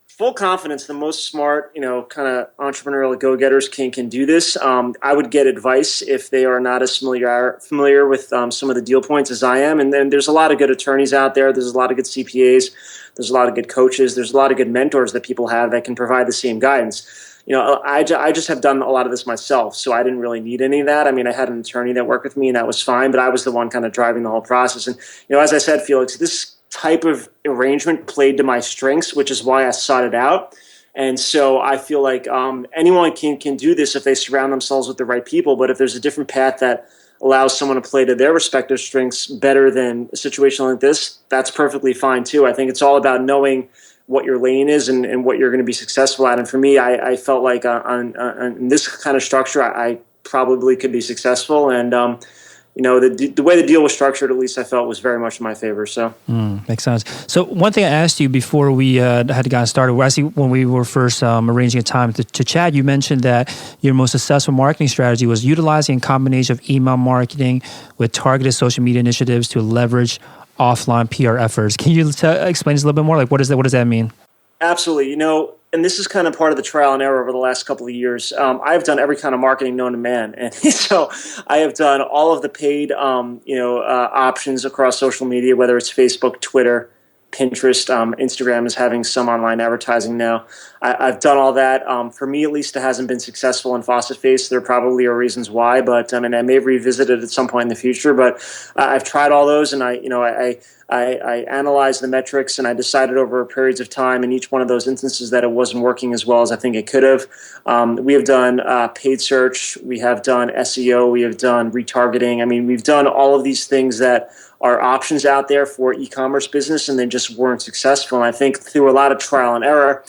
Speaker 2: full confidence the most smart, kind of entrepreneurial go-getters can do this. I would get advice if they are not as familiar with some of the deal points as I am. And then there's a lot of good attorneys out there. There's a lot of good CPAs. There's a lot of good coaches. There's a lot of good mentors that people have that can provide the same guidance. I just have done a lot of this myself, so I didn't really need any of that. I mean, I had an attorney that worked with me, and that was fine, but I was the one kind of driving the whole process. And, as I said, Felix, this type of arrangement played to my strengths, which is why I sought it out. And so I feel like anyone can do this if they surround themselves with the right people. But if there's a different path that allows someone to play to their respective strengths better than a situation like this, that's perfectly fine too. I think it's all about knowing what your lane is and what you're going to be successful at. And for me, I felt like on this kind of structure, I probably could be successful. And the way the deal was structured, at least I felt was very much in my favor. So
Speaker 1: makes sense. So one thing I asked you before we had gotten started, when we were first arranging a time to chat, you mentioned that your most successful marketing strategy was utilizing a combination of email marketing with targeted social media initiatives to leverage offline PR efforts. Can you explain this a little bit more? Like, what does that mean?
Speaker 2: Absolutely. And this is kind of part of the trial and error over the last couple of years. I've done every kind of marketing known to man. And so I have done all of the paid, options across social media, whether it's Facebook, Twitter, Pinterest, Instagram is having some online advertising now. I've done all that. For me, at least, it hasn't been successful in Faucet Face. There probably are reasons why, but I may revisit it at some point in the future. But I've tried all those, and I analyzed the metrics, and I decided over periods of time in each one of those instances that it wasn't working as well as I think it could have. We have done paid search, we have done SEO, we have done retargeting. I mean, we've done all of these things that are options out there for e-commerce business, and they just weren't successful. And I think through a lot of trial and error,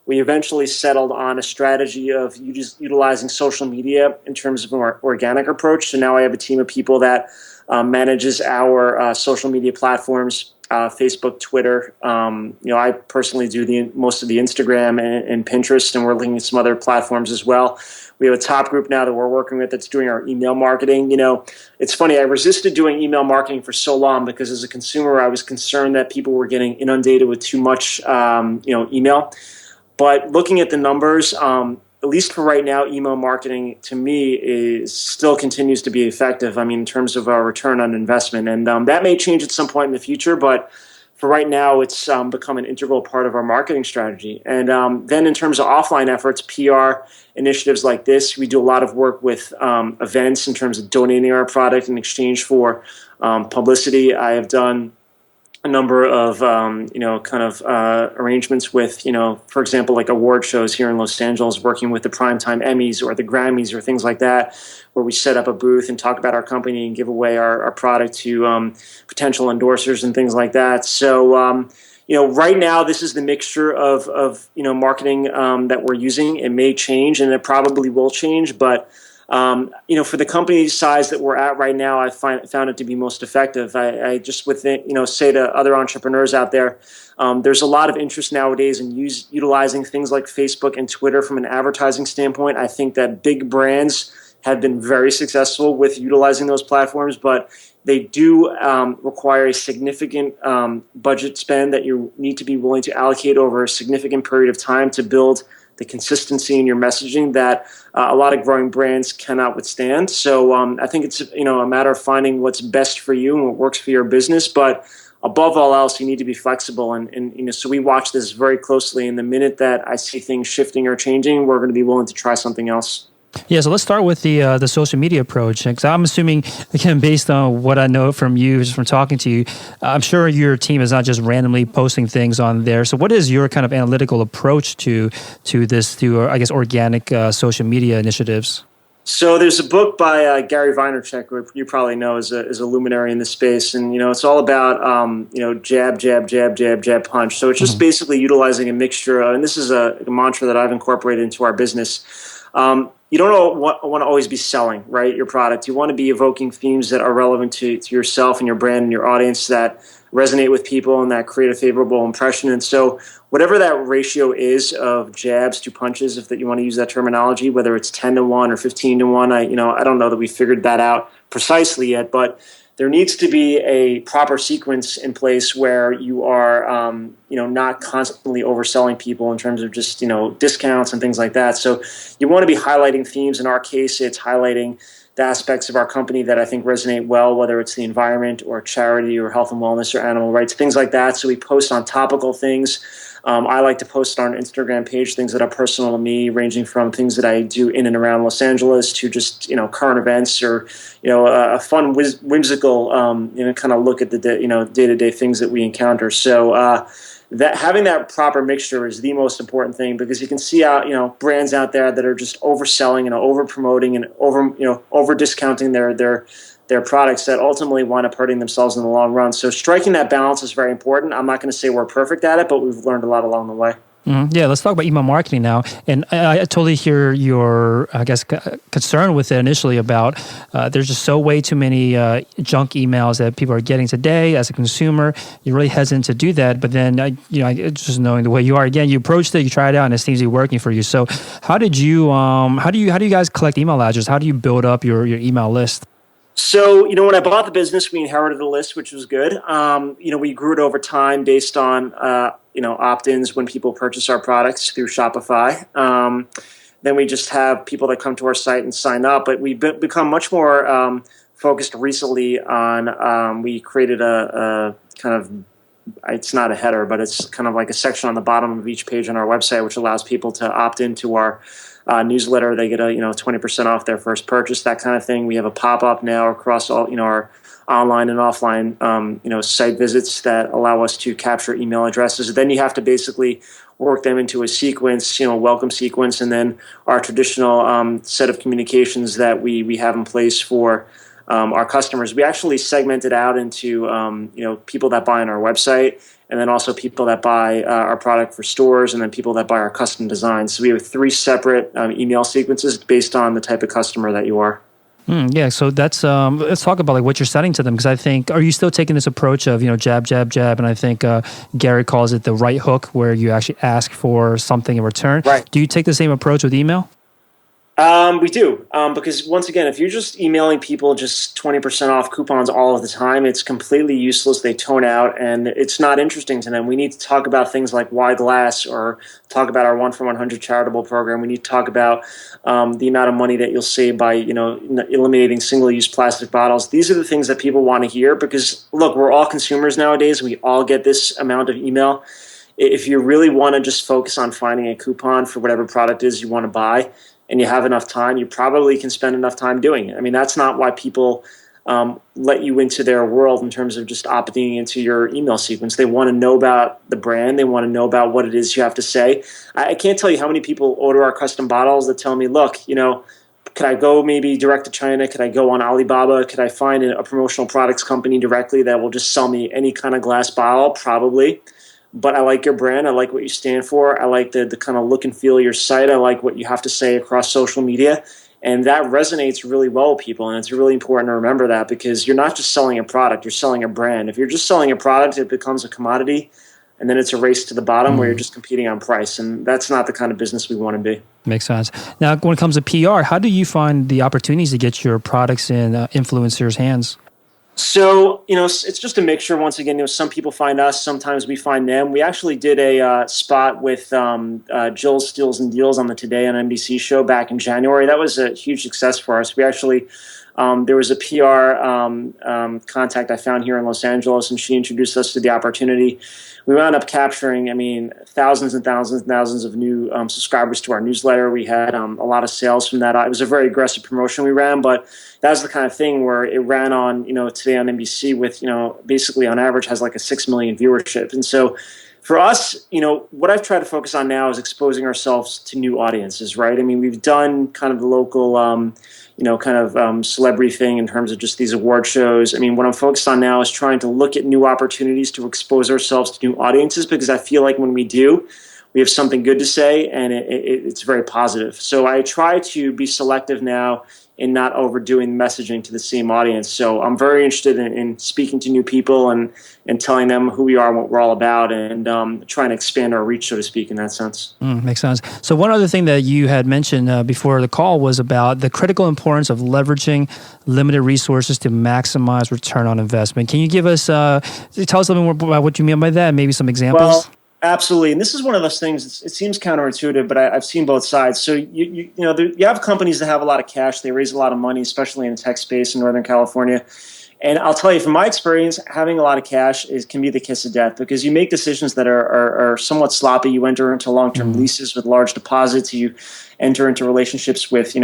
Speaker 2: we eventually settled on a strategy of utilizing social media in terms of an organic approach. So now I have a team of people that manages our social media platforms, Facebook, Twitter. I personally do most of the Instagram and Pinterest, and we're looking at some other platforms as well. We have a top group now that we're working with that's doing our email marketing. It's funny, I resisted doing email marketing for so long because as a consumer, I was concerned that people were getting inundated with too much, email. But looking at the numbers, at least for right now, email marketing to me still continues to be effective. I mean, in terms of our return on investment, and that may change at some point in the future. But for right now, it's become an integral part of our marketing strategy. And then in terms of offline efforts, PR initiatives like this, we do a lot of work with events in terms of donating our product in exchange for publicity. I have done a number of arrangements with, for example, like award shows here in Los Angeles, working with the Primetime Emmys or the Grammys or things like that, where we set up a booth and talk about our company and give away our product to potential endorsers and things like that. So, right now this is the mixture of marketing that we're using. It may change, and it probably will change, but for the company size that we're at right now, I found it to be most effective. I just would say to other entrepreneurs out there, there's a lot of interest nowadays in utilizing things like Facebook and Twitter from an advertising standpoint. I think that big brands have been very successful with utilizing those platforms, but they do require a significant budget spend that you need to be willing to allocate over a significant period of time to build the consistency in your messaging that a lot of growing brands cannot withstand. So I think it's a matter of finding what's best for you and what works for your business. But above all else, you need to be flexible. And so we watch this very closely. And the minute that I see things shifting or changing, we're going to be willing to try something else.
Speaker 1: Yeah, so let's start with the social media approach. Because I'm assuming, again, based on what I know from you, just from talking to you, I'm sure your team is not just randomly posting things on there. So what is your kind of analytical approach to organic social media initiatives?
Speaker 2: So there's a book by Gary Vaynerchuk, who you probably know is a luminary in this space, and it's all about jab, jab, jab, jab, jab, punch. So it's just basically utilizing a mixture, and this is a mantra that I've incorporated into our business. You don't want to always be selling, right, your product. You want to be evoking themes that are relevant to yourself and your brand and your audience, that resonate with people and that create a favorable impression. And so whatever that ratio is of jabs to punches, if that you want to use that terminology, whether it's 10 to 1 or 15 to 1, I don't know that we figured that out precisely yet, but there needs to be a proper sequence in place where you are, not constantly overselling people in terms of just, discounts and things like that. So you want to be highlighting themes. In our case, it's highlighting the aspects of our company that I think resonate well, whether it's the environment or charity or health and wellness or animal rights, things like that. So we post on topical things. I like to post on our Instagram page things that are personal to me, ranging from things that I do in and around Los Angeles to just current events or a fun whimsical kind of look at the day-to-day things that we encounter. So that having that proper mixture is the most important thing, because you can see out brands out there that are just overselling and over promoting and over discounting their products that ultimately wind up hurting themselves in the long run. So striking that balance is very important. I'm not going to say we're perfect at it, but we've learned a lot along the way.
Speaker 1: Yeah, let's talk about email marketing now. And I totally hear your, concern with it initially about there's just way too many junk emails that people are getting today. As a consumer, you're really hesitant to do that. But then, just knowing the way you are, again, you approached it, you tried it out, and it seems to be working for you. So, how do you guys collect email addresses? How do you build up your email list?
Speaker 2: So, when I bought the business, we inherited a list, which was good. We grew it over time based on, opt-ins when people purchase our products through Shopify. Then we just have people that come to our site and sign up. But we've become much more focused recently on, we created a kind of, it's not a header, but it's kind of like a section on the bottom of each page on our website, which allows people to opt into our newsletter. They get 20% off their first purchase, that kind of thing. We have a pop-up now across all our online and offline site visits that allow us to capture email addresses. Then you have to basically work them into a sequence, welcome sequence, and then our traditional set of communications that we have in place for our customers. We actually segment it out into people that buy on our website, and then also people that buy our product for stores, and then people that buy our custom designs. So we have 3 separate email sequences based on the type of customer that you are.
Speaker 1: Yeah, so that's let's talk about what you're setting to them, because I think, are you still taking this approach of jab, jab, jab, and I think Gary calls it the right hook, where you actually ask for something in return.
Speaker 2: Right.
Speaker 1: Do you take the same approach with email?
Speaker 2: We do, because once again, if you're just emailing people just 20% off coupons all of the time, it's completely useless. They tone out, and it's not interesting to them. We need to talk about things like Why Glass, or talk about our 1 for 100 charitable program. We need to talk about the amount of money that you'll save by eliminating single-use plastic bottles. These are the things that people want to hear, because look, we're all consumers nowadays. We all get this amount of email. If you really want to just focus on finding a coupon for whatever product it is you want to buy, and you have enough time, you probably can spend enough time doing it. I mean, that's not why people let you into their world in terms of just opting into your email sequence. They want to know about the brand. They want to know about what it is you have to say. I can't tell you how many people order our custom bottles that tell me, look, could I go maybe direct to China? Could I go on Alibaba? Could I find a promotional products company directly that will just sell me any kind of glass bottle? Probably. But I like your brand. I like what you stand for. I like the kind of look and feel of your site. I like what you have to say across social media. And that resonates really well with people. And it's really important to remember that, because you're not just selling a product, you're selling a brand. If you're just selling a product, it becomes a commodity. And then it's a race to the bottom where you're just competing on price. And that's not the kind of business we want to be.
Speaker 1: Makes sense. Now, when it comes to PR, how do you find the opportunities to get your products in influencers' hands?
Speaker 2: So, it's just a mixture. Once again, some people find us, sometimes we find them. We actually did a spot with Jill Steals and Deals on the Today on NBC show back in January. That was a huge success for us. We actually, there was a PR contact I found here in Los Angeles, and she introduced us to the opportunity. We wound up capturing, thousands and thousands and thousands of new subscribers to our newsletter. We had a lot of sales from that. It was a very aggressive promotion we ran, but that was the kind of thing where it ran on, Today on NBC with, basically on average has like a 6 million viewership. And so for us, what I've tried to focus on now is exposing ourselves to new audiences, right? We've done kind of the local, celebrity thing in terms of just these award shows. What I'm focused on now is trying to look at new opportunities to expose ourselves to new audiences, because I feel like when we do, we have something good to say, and it's very positive. So I try to be selective now in not overdoing messaging to the same audience. So I'm very interested in speaking to new people and telling them who we are and what we're all about, and trying to expand our reach, so to speak, in that sense.
Speaker 1: Makes sense. So one other thing that you had mentioned before the call was about the critical importance of leveraging limited resources to maximize return on investment. Can you tell us a little bit more about what you mean by that, and maybe some examples?
Speaker 2: Well, absolutely. And this is one of those things, it seems counterintuitive, but I've seen both sides. So, you have companies that have a lot of cash. They raise a lot of money, especially in the tech space in Northern California. And I'll tell you, from my experience, having a lot of cash can be the kiss of death, because you make decisions that are somewhat sloppy. You enter into long-term leases with large deposits. You enter into relationships with,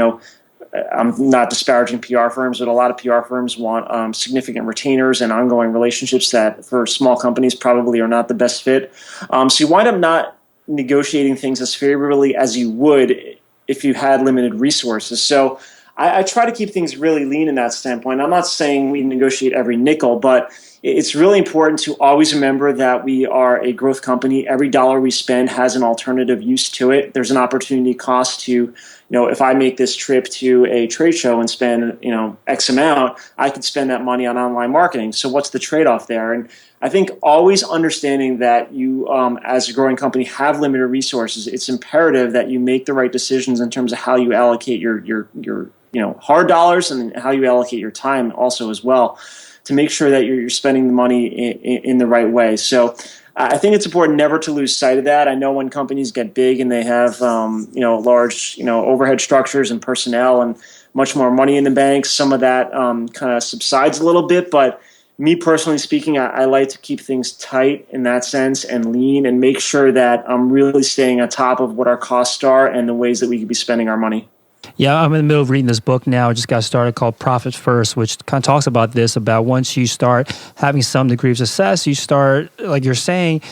Speaker 2: I'm not disparaging PR firms, but a lot of PR firms want significant retainers and ongoing relationships that for small companies probably are not the best fit. So you wind up not negotiating things as favorably as you would if you had limited resources. So I try to keep things really lean in that standpoint. I'm not saying we negotiate every nickel, but it's really important to always remember that we are a growth company. Every dollar we spend has an alternative use to it. There's an opportunity cost to, if I make this trip to a trade show and spend, X amount, I could spend that money on online marketing. So what's the trade-off there? And I think always understanding that you, as a growing company, have limited resources. It's imperative that you make the right decisions in terms of how you allocate your hard dollars and how you allocate your time also as well, to make sure that you're spending the money in the right way. So I think it's important never to lose sight of that. I know when companies get big and they have large overhead structures and personnel and much more money in the bank, some of that kind of subsides a little bit. But me personally speaking, I like to keep things tight in that sense and lean, and make sure that I'm really staying on top of what our costs are and the ways that we could be spending our money.
Speaker 1: Yeah, I'm in the middle of reading this book now. I just got started, called Profit First, which kind of talks about this, about once you start having some degree of success, you start, like you're saying,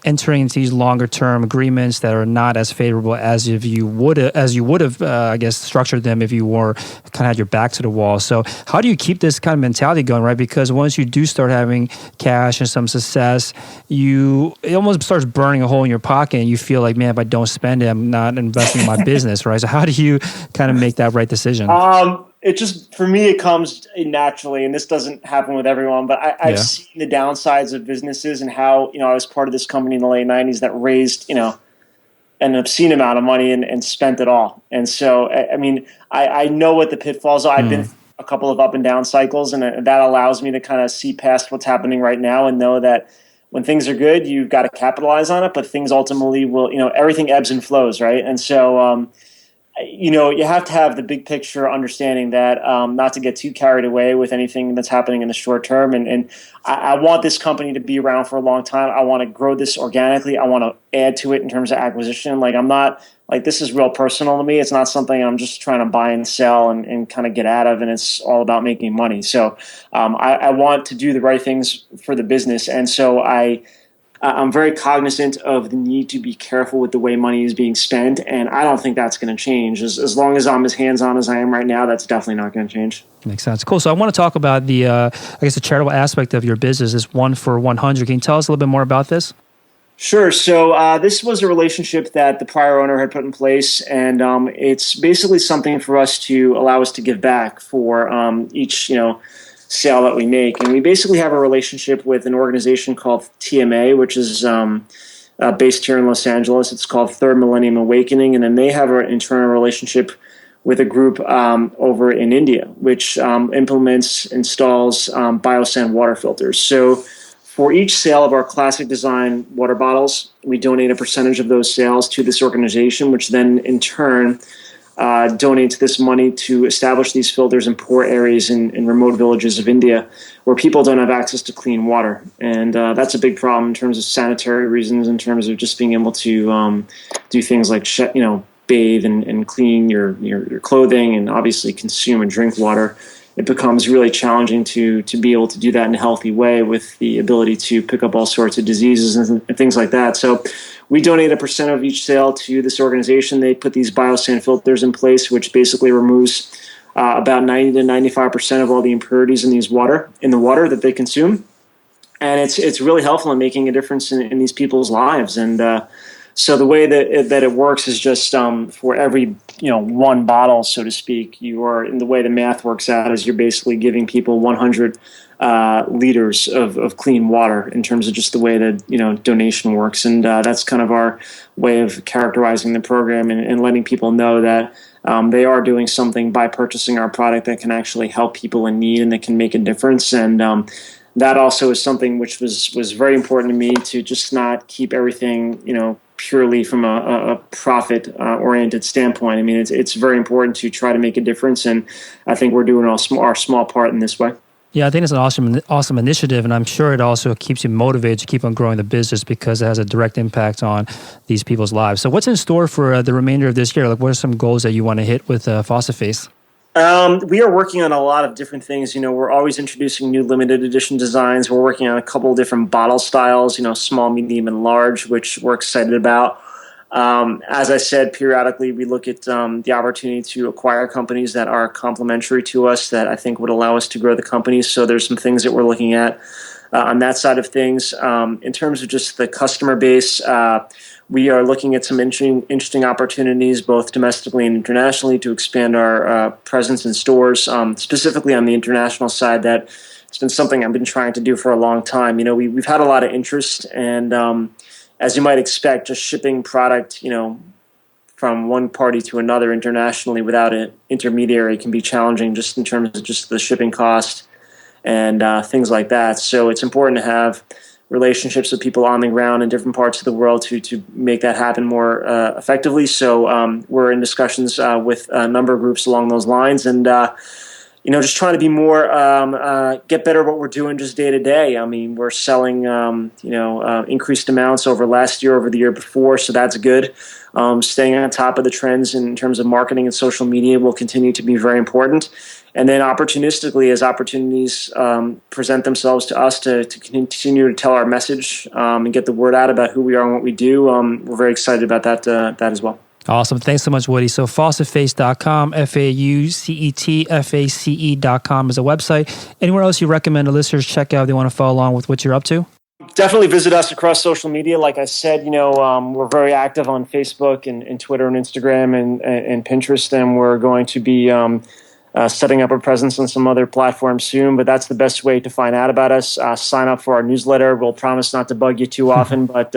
Speaker 1: entering into these longer term agreements that are not as favorable as you would have, I guess, structured them if you were kind of had your back to the wall. So how do you keep this kind of mentality going, right? Because once you do start having cash and some success, it almost starts burning a hole in your pocket, and you feel like, man, if I don't spend it, I'm not investing in my business, right? So how do you kind of make that right decision?
Speaker 2: For me, it comes naturally, and this doesn't happen with everyone, but I've seen the downsides of businesses and how, I was part of this company in the late 90s that raised, an obscene amount of money and spent it all. And so, I know what the pitfalls are. I've been through a couple of up and down cycles, and that allows me to kind of see past what's happening right now and know that when things are good, you've got to capitalize on it, but things ultimately will, everything ebbs and flows, right? And so, you have to have the big picture understanding that not to get too carried away with anything that's happening in the short term. And I want this company to be around for a long time. I want to grow this organically. I want to add to it in terms of acquisition. Like, I'm not, like, this is real personal to me. It's not something I'm just trying to buy and sell and kind of get out of, and it's all about making money. So I want to do the right things for the business. And so I'm very cognizant of the need to be careful with the way money is being spent, and I don't think that's going to change. As long as I'm as hands-on as I am right now, that's definitely not going to change.
Speaker 1: Makes sense. Cool. So I want to talk about the charitable aspect of your business, this 1 for 100. Can you tell us a little bit more about this?
Speaker 2: Sure. So this was a relationship that the prior owner had put in place, and it's basically something for us to allow us to give back for each, sale that we make. And we basically have a relationship with an organization called TMA, which is based here in Los Angeles. It's called Third Millennium Awakening. And then they have an internal relationship with a group over in India, which installs biosand water filters. So for each sale of our classic design water bottles, we donate a percentage of those sales to this organization, which then in turn donates this money to establish these filters in poor areas in remote villages of India where people don't have access to clean water. And that's a big problem in terms of sanitary reasons, in terms of just being able to do things like, bathe and clean your clothing and obviously consume and drink water. It becomes really challenging to be able to do that in a healthy way with the ability to pick up all sorts of diseases and things like that. So we donate a percent of each sale to this organization. They put these biosand filters in place, which basically removes about 90 to 95% of all the impurities in the water that they consume. And it's really helpful in making a difference in these people's lives. And So the way that it works is just for every one bottle, so to speak, you are, in the way the math works out is you're basically giving people 100 liters of clean water in terms of just the way that donation works, and that's kind of our way of characterizing the program and letting people know that they are doing something by purchasing our product that can actually help people in need and that can make a difference. And that also is something which was very important to me, to just not keep everything purely from a profit oriented standpoint. I mean, it's very important to try to make a difference, and I think we're doing our small part in this way.
Speaker 1: Yeah, I think it's an awesome initiative, and I'm sure it also keeps you motivated to keep on growing the business because it has a direct impact on these people's lives. So what's in store for the remainder of this year? Like, what are some goals that you want to hit with Fossil-Face?
Speaker 2: We are working on a lot of different things. We're always introducing new limited edition designs. We're working on a couple of different bottle styles, small, medium, and large, which we're excited about. As I said, periodically we look at the opportunity to acquire companies that are complementary to us that I think would allow us to grow the company. So there's some things that we're looking at on that side of things. In terms of just the customer base, we are looking at some interesting opportunities, both domestically and internationally, to expand our presence in stores, specifically on the international side. That it's been something I've been trying to do for a long time. We've had a lot of interest, and as you might expect, just shipping product, from one party to another internationally without an intermediary can be challenging, just in terms of just the shipping cost and things like that. So it's important to have relationships with people on the ground in different parts of the world to make that happen more effectively. So we're in discussions with a number of groups along those lines, and just trying to be more, get better at what we're doing just day to day. I mean, we're selling, increased amounts over last year, over the year before, so that's good. Staying on top of the trends in terms of marketing and social media will continue to be very important. And then opportunistically, as opportunities present themselves to us to continue to tell our message and get the word out about who we are and what we do, we're very excited about that as well.
Speaker 1: Awesome. Thanks so much, Woody. So faucetface.com, FAUCETFACE.com is a website. Anywhere else you recommend the listeners check out if they want to follow along with what you're up to?
Speaker 2: Definitely visit us across social media. Like I said, we're very active on Facebook and Twitter and Instagram and Pinterest, and we're going to be setting up a presence on some other platforms soon, but that's the best way to find out about us. Sign up for our newsletter. We'll promise not to bug you too often, but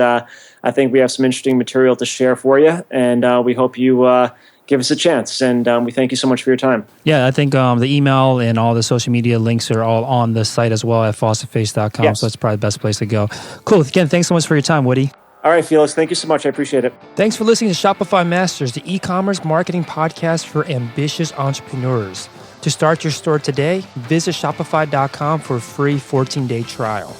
Speaker 2: I think we have some interesting material to share for you, and we hope you give us a chance. And we thank you so much for your time.
Speaker 1: Yeah, I think the email and all the social media links are all on the site as well at faucetface.com,
Speaker 2: yes.
Speaker 1: So that's probably the best place to go. Cool. Again, thanks so much for your time, Woody.
Speaker 2: All right, Felix, thank you so much. I appreciate it.
Speaker 1: Thanks for listening to Shopify Masters, the e-commerce marketing podcast for ambitious entrepreneurs. To start your store today, visit shopify.com for a free 14-day trial.